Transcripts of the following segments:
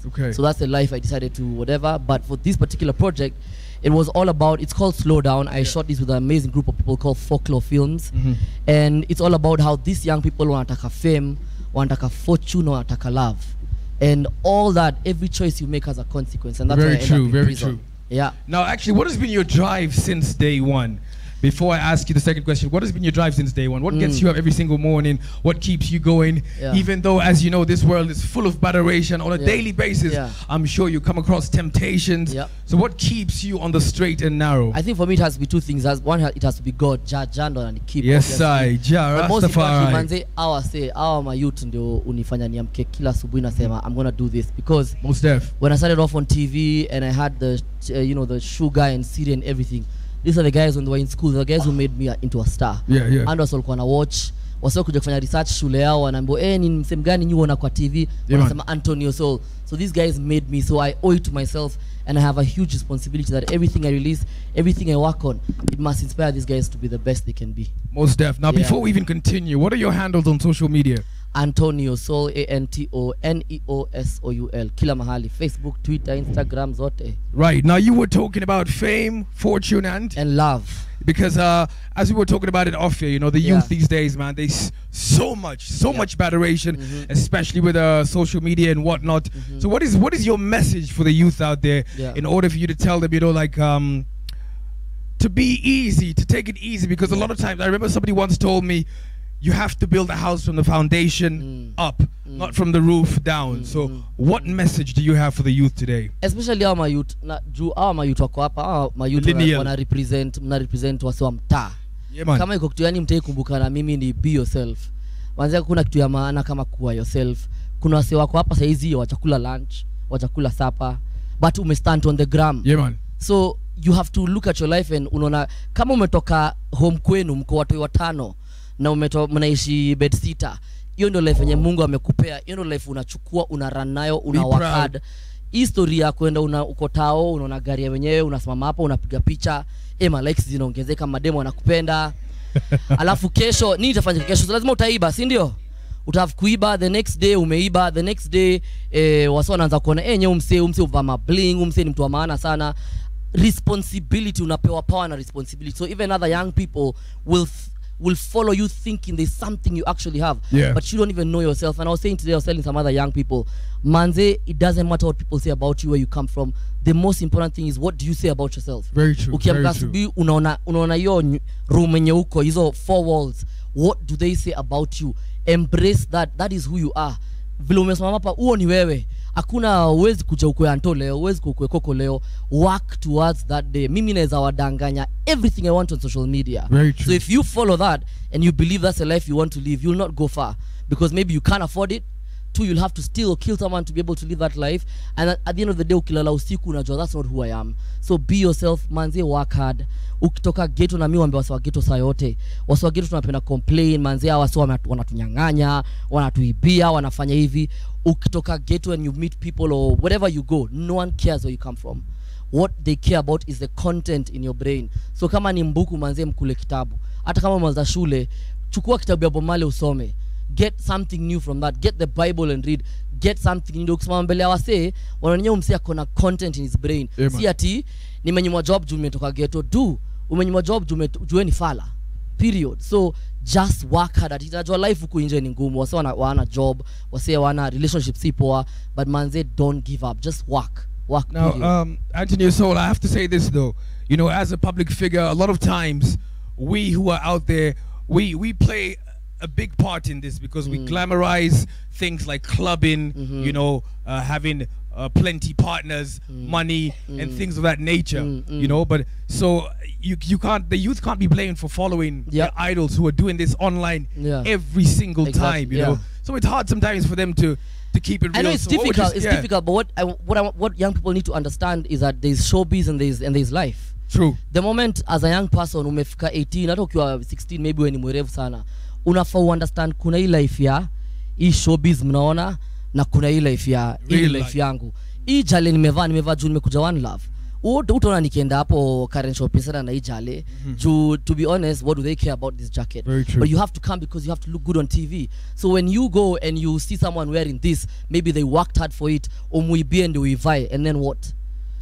Okay. So that's the life I decided to whatever. But for this particular project, it was all about, it's called Slow Down. I shot this with an amazing group of people called Folklore Films. And it's all about how these young people wanataka fame, wanataka fortune, wanataka love. And all that, every choice you make has a consequence. And that's very why I end true, up in very prison. true. Yeah. Now, actually, what has been your drive since day one? Before I ask you the second question, what has been your drive since day one? What gets you up every single morning? What keeps you going? Yeah. Even though, as you know, this world is full of adoration on a daily basis. Yeah. I'm sure you come across temptations. Yeah. So what keeps you on the straight and narrow? I think for me it has to be two things. One, it has to be God, Jando, and keep. Yes, I. But most importantly, manze, our my youth ndio unifanya niamke kila asubuhi nasema I'm gonna do this, because most def. When I started off on TV and I had the the sugar and CD and everything, these are the guys when they were in school, the guys who made me into a star. Yeah. And also walikuwa na watch, wasio kuja kufanya research shule yao, wanaambia ni msem gani nyuo na kwa TV, wanasema Anto Neosoul. So these guys made me, so I owe it to myself, and I have a huge responsibility that everything I release, everything I work on, it must inspire these guys to be the best they can be. Most def. Now, before we even continue, what are your handles on social media? Anto Neosoul, ANTONEOSOUL. Kila mahali, Facebook, Twitter, Instagram, zote. Right. Now, you were talking about fame, fortune, and love. Because as we were talking about it off here, the youth these days, man, they so much adoration, especially with social media and whatnot. So what is your message for the youth out there in order for you to tell them, to be easy, to take it easy? Because a lot of times, I remember somebody once told me, you have to build a house from the foundation up, not from the roof down. So what message do you have for the youth today? Especially our youth, our youth wako hapa, our youth wana represent wasi wa mtaa. Kama iko kitu yani mtaki kumbuka na mimi ni be yourself. Wanza kuna kitu ya maana kama kuwa yourself. Kuna wasi wako hapa saizi wachakula lunch, wachakula supper, but umestand on the gram. Yeah, man. So you have to look at your life and unaona kama umetoka home kwenu mko watu watano na mnaishi bed sitter, hiyo ndio life yenye Mungu amekupea. Hiyo ndio life unachukua, unarun nayo, unawakad. Historia kwenda uko tao, unaona gari ya wenyewe, unasimama hapo, unapiga picha, likes zinaongezeka, mademo wanakupenda. Alafu kesho nini itafanyika kesho? So lazima utaiba, si ndio? Utahave kuiba, the next day umeiba, the next day wasa wanaanza kuona nyewe umse uvama bling, umse ni mtu wa maana sana. Responsibility, unapewa power na responsibility. So even other young people will follow you thinking there's something you actually have, but you don't even know yourself. And I was saying today, I was telling some other young people, manze, it doesn't matter what people say about you, where you come from. The most important thing is, what do you say about yourself? Very true. Ukiamka asubuhi unaona hiyo room yenye uko, hizo four walls, what do they say about you? Embrace that. That is who you are. Vile umesimama hapa, huo ni wewe. Hakuna uwezi kuja ukwe Anto leo, uwezi kukwe Koko leo. Work towards that day. Mimi naweza wadanganya everything I want on social media. Very true. So if you follow that and you believe that's a life you want to live, you'll not go far, because maybe you can't afford it. Two, you'll have to steal or kill someone to be able to live that life. And at the end of the day, ukilala usiku unajua that's not who I am. So be yourself, manze, work hard. Ukitoka ghetto, na mimi waambia wasi wa ghetto saa yote, wasi wa ghetto tunapenda complain, manze, hawa wasi wanatunyang'anya, wanatuibia, wanafanya hivi. Ukitoka ghetto and you meet people or wherever you go, no one cares where you come from. What they care about is the content in your brain. So kama ni mbuku, manze, mkule kitabu. Hata kama mwanza shule, chukua kitabu ya Bomale usome. Get something new from that. Get the Bible and read. Get something new. Kusema mbele ya wase, wananyea umsia kona content in his brain. Si ati nimenyimwa job juu nimetoka ghetto. Umenyimwa job juu ni fala. Period. So just work hard at it. Najua life huku nje ni ngumu. Wase wana job, wase wana relationship si poa, but manze, don't give up. Just work. Now, Anto Neosoul, I have to say this though. As a public figure, a lot of times we who are out there, we play a big part in this because we glamorize things like clubbing, having plenty partners, money, and things of that nature. But so the youth can't be blamed for following their idols who are doing this online every single time. So it's hard sometimes for them to keep it real. I know it's difficult. It's difficult, but what young people need to understand is that there's showbiz and there's life. True. The moment as a young person umefika 18, hata ukiwa 16, maybe wewe ni mwerevu sana, unafaa understand kuna hii life ya hii showbiz mnaona, na kuna hii life ya hii life yangu. Hii jale nimevaa juu nimekuja One Love. utaona nikienda hapo current shop sana na ijale. To be honest, what do they care about this jacket? Very true. But you have to come because you have to look good on TV. So when you go and you see someone wearing this, maybe they worked hard for it, and then what?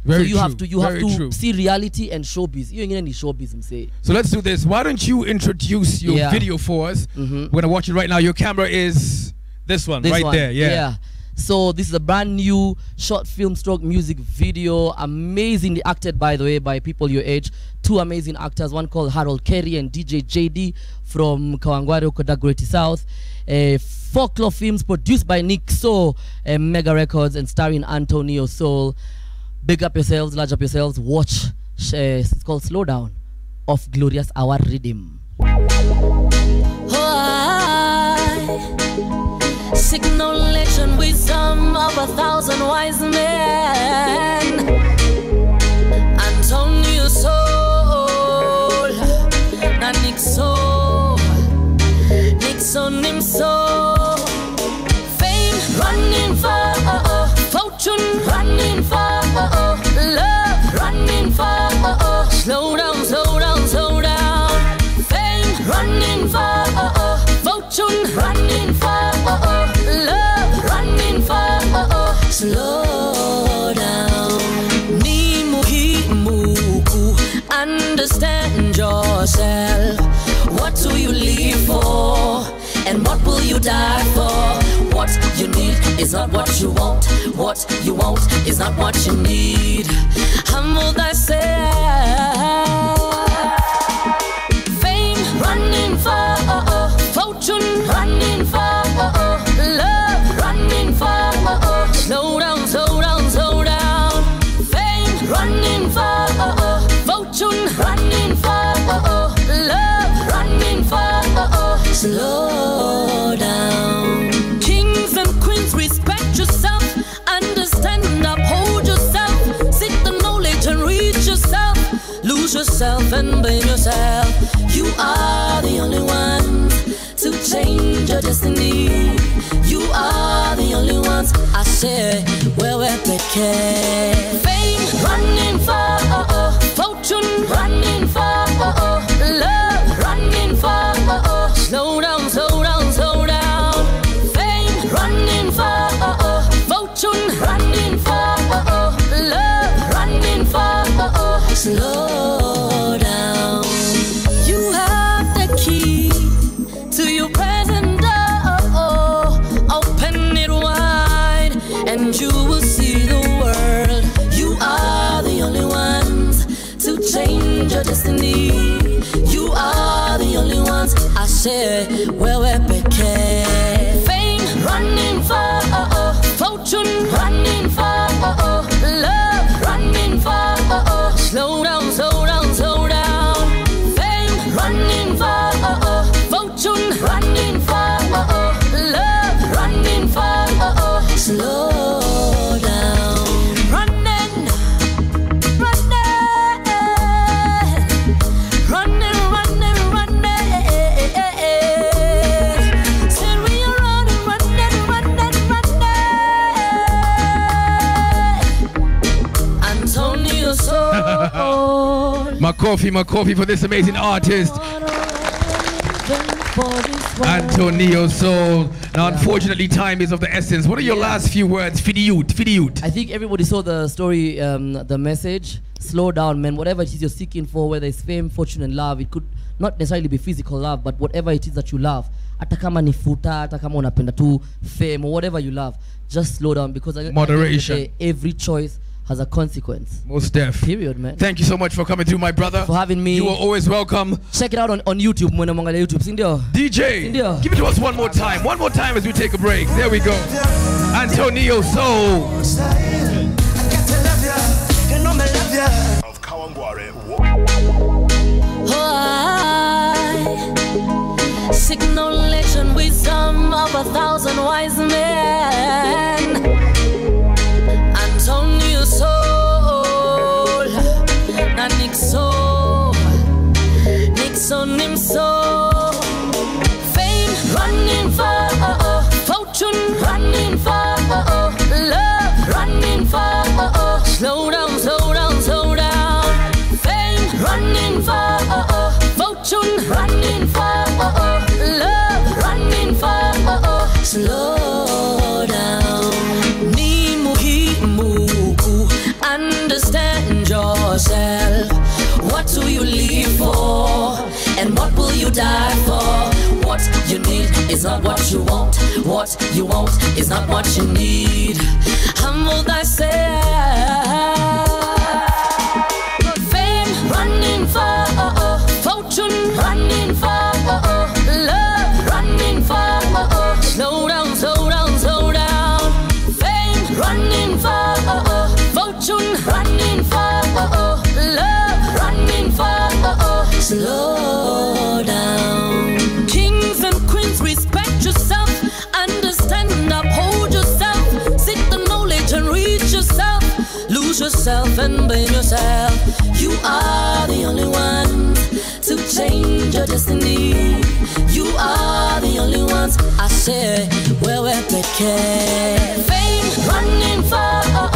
Very so you true. have to see reality and showbiz. You ain't any showbiz, say. So let's do this. Why don't you introduce your video for us? We're gonna watch it right now. Your camera is this one right there. Yeah. So this is a brand new short film stroke music video, amazingly acted, by the way, by people your age. Two amazing actors, one called Harold Kerry and DJ JD from Kawangware, Kodagweti South. Folklore films produced by Nick So, Mega Records, and starring Anto Neosoul. Big up yourselves, large up yourselves. Watch. It's called Slow Down of Glorious Hour Rhythm. Seek knowledge and wisdom of 1,000 wise men. Anto Neosoul, na Nick So, Nixon so. Fame running far, fortune running far, love running far. Slow down, slow down, slow down. Fame running far, fortune running far, love running far. Slow down. Ni muhimu ku understand yourself. What do you live for? And what will you die for? What you need is not what you want. What you want is not what you need. Humble thyself. Fame running far, fortune running far, love running far. Slow down, slow down, slow down. Fame running far, fortune running far, love running far. Slow down. Kings and queens, respect yourself. Understand and uphold yourself. Seek the knowledge and reach yourself. Lose yourself and blame yourself. You are the only one to change your destiny. You are the only ones, I say, where we're picking. Fame running far, fortune running far, love running far. Slow down, slow down, slow down. Fame running far, fortune running far, love running far. Slow down. You have the key to your present door. Open it wide and you will see the world. You are the only ones to change your destiny. You are the only ones, I say, where we're picking. Fame running far, fortune running far, love running far. Slow down, slow down, slow down. Fame running far, fortune running far, love running far. Slow down. Running, running, running, running, running. Say we are running, running, running, running. Anto Neosoul. My coffee for this amazing artist, Anto Neosoul. Now, unfortunately, time is of the essence. What are your last few words? For the youth. I think everybody saw the story, the message. Slow down, man. Whatever it is you're seeking for, whether it's fame, fortune, and love, it could not necessarily be physical love, but whatever it is that you love. Hata kama ni futa, hata kama unapenda tu fame, or whatever you love, just slow down, because moderation. At the end of the day, every choice has a consequence. Most deaf. Period, man. Thank you so much for coming through, my brother. For having me. You are always welcome. Check it out on YouTube. Mwena mwangalia YouTube. Sindio? DJ, Sindio? give it to us one more time. One more time as we take a break. There we go. Anto Neosoul. Of Kawangware. I seek knowledge and wisdom of 1,000 wise men. Anto Neosoul, na Nick So, Nixon so. Fame running far, fortune running far, love running far. Slow down, slow down, slow down. die for. What you need is not what you want. What you want is not what you need. Humble thyself. Fame running for, fortune running for, love running for. Slow down, slow down, slow down. Fame running for, fortune running for, love running for. Slow down. Kings and queens, respect yourself. Understand and uphold yourself. Seek the knowledge and reach yourself. Lose yourself and blame yourself. You are the only one to change your destiny. You are the only ones I say where we're picking. Fame running for.